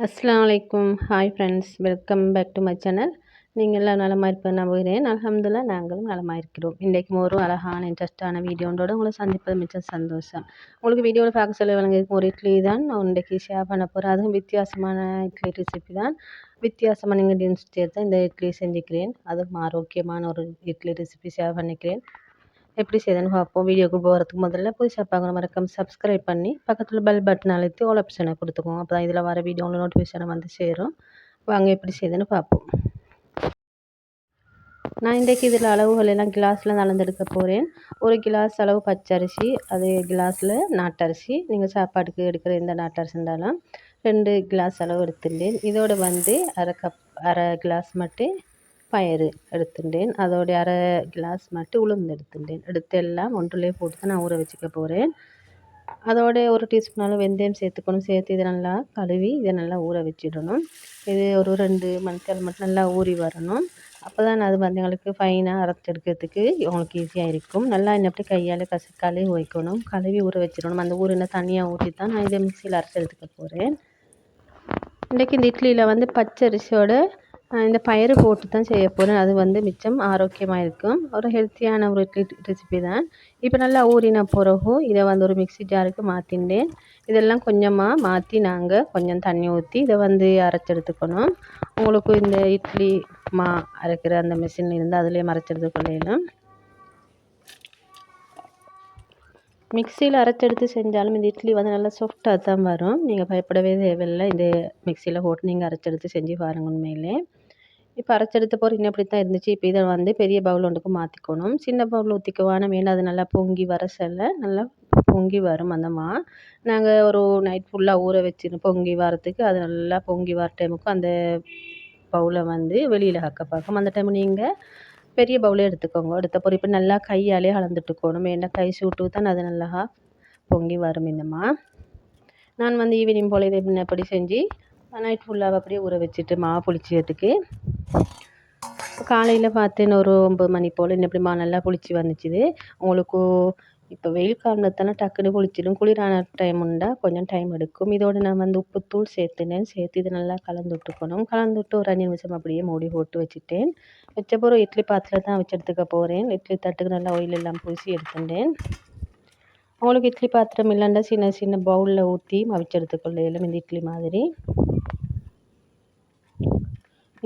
அஸ்ஸலாமு அலைக்கும். Hi friends, welcome back to my channel. நீங்கள் எல்லாம் நலமாக இருப்பேன் நம்புகிறேன். அல்ஹம்துலில்லாஹ் நாங்களும் நலமாக இருக்கிறோம். இன்றைக்கும் ஒரு அழகான இன்ட்ரெஸ்டான வீடியோன்றோடு உங்களை சந்திப்பது மிச்சம் சந்தோஷம். உங்களுக்கு வீடியோவில் பார்க்க சொல்ல வழங்கியிருக்கும் ஒரு இட்லி தான் நான் இன்றைக்கி ஷேர் பண்ண போகிறேன். அதுவும் வித்தியாசமான இட்லி ரெசிபி தான். வித்தியாசமான இன்க்ரீடியன்ஸ் சேர்த்து இந்த இட்லி செஞ்சுக்கிறேன். அதுவும் ஆரோக்கியமான ஒரு இட்லி ரெசிபி ஷேர் பண்ணிக்கிறேன். எப்படி செய்யுதுன்னு பார்ப்போம். வீடியோக்கு போகிறதுக்கு முதல்ல புதுசாக பார்க்குற மறக்காம சப்ஸ்கிரைப் பண்ணி பக்கத்தில் பெல் பட்டன் அழுத்தி ஆல் ஆப்ஷனை கொடுத்துக்கோங்க. அப்போ தான் இதில் வர வீடியோவில் நோட்டிஃபிகேஷனை வந்து சேரும். வாங்க எப்படி செய்யுதுன்னு பார்ப்போம். நான் இன்றைக்கு இதில் அளவுகள் எல்லாம் கிளாஸில் அளந்தெடுக்க போகிறேன். ஒரு கிளாஸ் அளவு பச்சரிசி, அதே கிளாஸில் நாட்டரிசி, நீங்கள் சாப்பாட்டுக்கு எடுக்கிற எந்த நாட்டரிசி இருந்தாலும் 2 கிளாஸ் அளவு எடுத்துட்டேன். இதோடு வந்து அரை கிளாஸ் மட்டும் பயறு எடுத்துட்டேன். அதோடைய அரை கிளாஸ் மட்டும் உளுந்து எடுத்துட்டேன். எடுத்து எல்லாம் ஒன்றுலேயே போட்டு தான் நான் ஊற வச்சுக்க போகிறேன். அதோட ஒரு டீஸ்பூன் அளவு வெந்தயம் சேர்த்துக்கணும். சேர்த்து இதை நல்லா கழுவி இதை நல்லா ஊற வச்சிடணும். இது ஒரு 2 மணித்தேரம் மட்டும் நல்லா ஊறி வரணும். அப்போ தான் அது வந்து எங்களுக்கு ஃபைனாக அரைச்செடுக்கிறதுக்கு உங்களுக்கு ஈஸியாக இருக்கும். நல்லா அப்படி கையால் கழுவி வைக்கணும். கழுவி ஊற வச்சிடணும். அந்த ஊறின தனியாக ஊற்றி தான் நான் இதை மிக்சியில் அரைச்சி எடுத்துக்க போகிறேன். இன்றைக்கி இந்த இட்லியில் வந்து பச்சரிசியோட இந்த பயறு போட்டு தான் செய்ய போகிறேன். அது வந்து மிச்சம் ஆரோக்கியமாக இருக்கும். ஒரு ஹெல்த்தியான ஒரு இட்லி ரெசிபி தான். இப்போ நல்லா ஊறின பிறகு இதை வந்து ஒரு மிக்ஸி ஜாருக்கு மாற்றிட்டேன். இதெல்லாம் கொஞ்சமாக மாற்றி நாங்கள் கொஞ்சம் தண்ணி ஊற்றி இதை வந்து அரைச்சி எடுத்துக்கணும். உங்களுக்கு இந்த இட்லி அரைக்கிற அந்த மிஷின் இருந்தால் அதிலே அரைச்சி எடுத்துக்கொள்ளலாம். மிக்சியில் அரைச்செடுத்து செஞ்சாலும் இந்த இட்லி வந்து நல்லா சாஃப்டாக தான் வரும். நீங்கள் பயப்படவே தேவையில்லை. இந்த மிக்சியில் போட்டு நீங்கள் அரைச்செடுத்து செஞ்சு பாருங்க. உண்மையிலே இப்போ அரைச்செடுத்த போகிற இன்னும் இப்படி தான் இருந்துச்சு. இப்போ இதை வந்து பெரிய பவுல் ஒன்றுக்கு மாற்றிக்கணும். சின்ன பவுல் ஊற்றிக்குவான வேணும். அது நல்லா பொங்கி வர சொல்ல நல்லா பொங்கி வரும். அந்த நாங்கள் ஒரு நைட் ஃபுல்லாக ஊற வச்சிருந்தோம் பொங்கி வரத்துக்கு. அது நல்லா பொங்கி வர டைமுக்கு அந்த பவுலை வந்து வெளியில் பார்க்கும். அந்த டைம் நீங்கள் பெரிய பவுலே எடுத்துக்கோங்க. எடுத்த பிறகு இப்போ நல்லா கையாலே அளந்துட்டுக்கணும். ஏன்னா கை சூட்டு தான் அது நல்லா பொங்கி வரும். நான் வந்து ஈவினிங் போல் இதை எப்படி செஞ்சு நைட் ஃபுல்லாக அப்படியே ஊற வச்சுட்டு மாவு புளிச்சதுக்கு காலையில் பார்த்தேன் ஒரு 9 மணி போல் இப்படி நல்லா புளிச்சு வந்துச்சுது. உங்களுக்கு இப்போ வெயில் காலத்தால் டக்குன்னு புளிச்சிடும். குளிரான டைம் உண்டா கொஞ்சம் டைம் எடுக்கும். இதோடு நான் வந்து உப்புத்தூள் சேர்த்துனேன். சேர்த்து இதை நல்லா கலந்து விட்டுக்கணும். கலந்து விட்டு ஒரு 5 நிமிஷம் அப்படியே மூடி போட்டு வச்சுட்டேன். வச்ச பிறகு இட்லி பாத்திரத்தில் தான் வச்சு எடுத்துக்க போகிறேன். இட்லி தட்டுக்கு நல்லா ஆயில் எல்லாம் பூசி எடுத்துட்டேன். உங்களுக்கு இட்லி பாத்திரம் இல்லைன்னா சின்ன சின்ன பவுலில் ஊற்றி அவிச்சு எடுத்துக்கொள்ளலாம் இந்த இட்லி மாதிரி.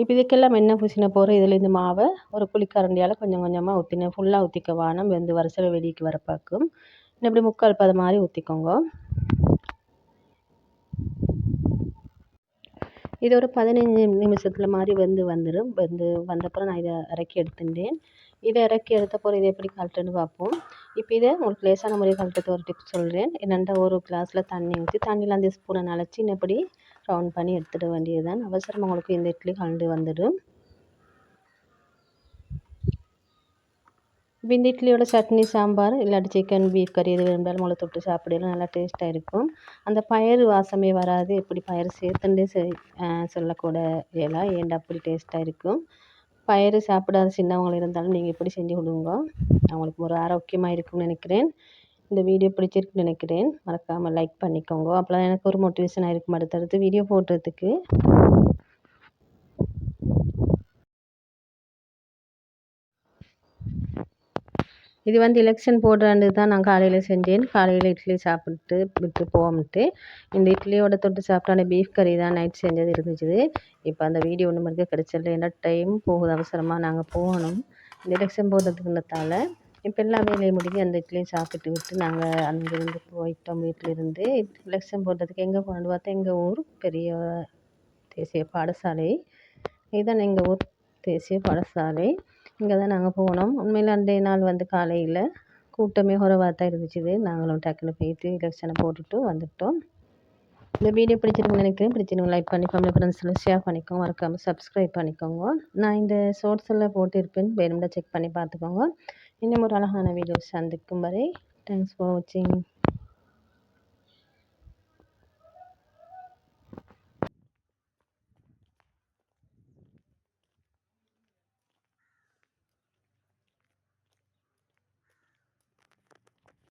இப்போ இதுக்கெல்லாம் எண்ணெய் பூசின போகிறோம். இதில் இந்த மாவை ஒரு புளிக்கரண்டியால் கொஞ்சம் கொஞ்சமாக ஊற்றினேன். ஃபுல்லாக ஊற்றிக்க வேணாம். வெந்து வரிசையில் வெளிக்கு வர பார்க்கும். இப்படி முக்கால் பதம் மாதிரி ஊற்றிக்கோங்க. இது ஒரு 15 நிமிஷத்தில் மாதிரி வந்துடும். வந்தப்புறம் நான் இதை இறக்கி எடுத்துட்டேன். இதை இறக்கி எடுத்த பிறகு இதை எப்படி கழட்டுன்னு பார்ப்போம். இப்போ இதை உங்களுக்கு லேசான முறையை கழட்டுறது ஒரு டிப்ஸ் சொல்கிறேன். என்னென்னா ஒரு கிளாஸில் தண்ணி ஊற்றி தண்ணியில் அந்த ஸ்பூனை நனைச்சி இப்படி ரவுண்ட் பண்ணி எடுத்துட வேண்டியதுதான். அவசரமாக உங்களுக்கு இந்த இட்லி கலந்து வந்துடும். இப்போ இந்த இட்லியோட சட்னி சாம்பார் இல்லாட்டி சிக்கன் பீஃப் கறி எது வேணும்னாலும் உங்களை தொட்டு சாப்பிடலாம். நல்லா டேஸ்ட்டாக இருக்கும். அந்த பயறு வாசமே வராது. எப்படி பயறு சேர்த்துட்டே சொல்லக்கூட எல்லாம் ஏண்டா அப்படி டேஸ்ட்டாக இருக்கும். பயறு சாப்பிடாத சின்னவங்க இருந்தாலும் நீங்கள் இப்படி செஞ்சு கொடுங்க. அவங்களுக்கு ஒரு ஆரோக்கியமாக இருக்கும்னு நினைக்கிறேன். இந்த வீடியோ பிடிச்சிருக்குன்னு நினைக்கிறேன். மறக்காமல் லைக் பண்ணிக்கோங்க. அப்போ தான் எனக்கு ஒரு மோட்டிவேஷனாக இருக்கும் அடுத்தடுத்து வீடியோ போடுறதுக்கு. இது வந்து எலெக்ஷன் போடுறான்னு தான் நான் காலையில் செஞ்சேன். காலையில் இட்லி சாப்பிட்டு விட்டு போகாமட்டு இந்த இட்லியோட தொட்டு சாப்பிட்டான பீஃப் கறி தான் நைட் செஞ்சது இருந்துச்சு. இப்போ அந்த வீடியோ ஒன்று மணிக்கு கிடச்சிடல. ஏன்னா டைம் போகுது. அவசரமாக நாங்கள் போகணும் இந்த எலெக்ஷன் போடுறதுக்குன்றதால. இப்போ எல்லா வேலையும் முடிஞ்சு அந்த இட்லியும் சாப்பிட்டு விட்டு நாங்கள் அங்கேருந்து போயிட்டோம். வீட்டிலிருந்து எலெக்ஷன் போடுறதுக்கு எங்கே போகணுன்னு பார்த்தா எங்கள் ஊர் பெரிய தேசிய பாடசாலை. இதுதான் எங்கள் ஊர் தேசிய பாடசாலை. இங்கே தான் நாங்கள் போனோம். உண்மையில் அன்றைய நாள் வந்து காலையில் கூட்டமே குறைவாக தான் இருந்துச்சு. நாங்களும் டக்குன்னு போயிட்டு எலெக்ஷனை போட்டுட்டு வந்துவிட்டோம். இந்த வீடியோ பிடிச்சிருக்குன்னு நினைக்கிறேன். பிடிச்சிருங்க லைக் பண்ணி ஃபேமிலி ஃப்ரெண்ட்ஸில் ஷேர் பண்ணிக்கோங்க. மறக்காமல் சப்ஸ்கிரைப் பண்ணிக்கோங்க. நான் இந்த ஷார்ட்ஸில் போட்டிருப்பேன். வேணும்னா செக் பண்ணி பார்த்துக்கோங்க. இன்னும் ஒரு அழகான வீடியோ சந்திக்கும் வரை தேங்க்ஸ் ஃபார் வாட்சிங்.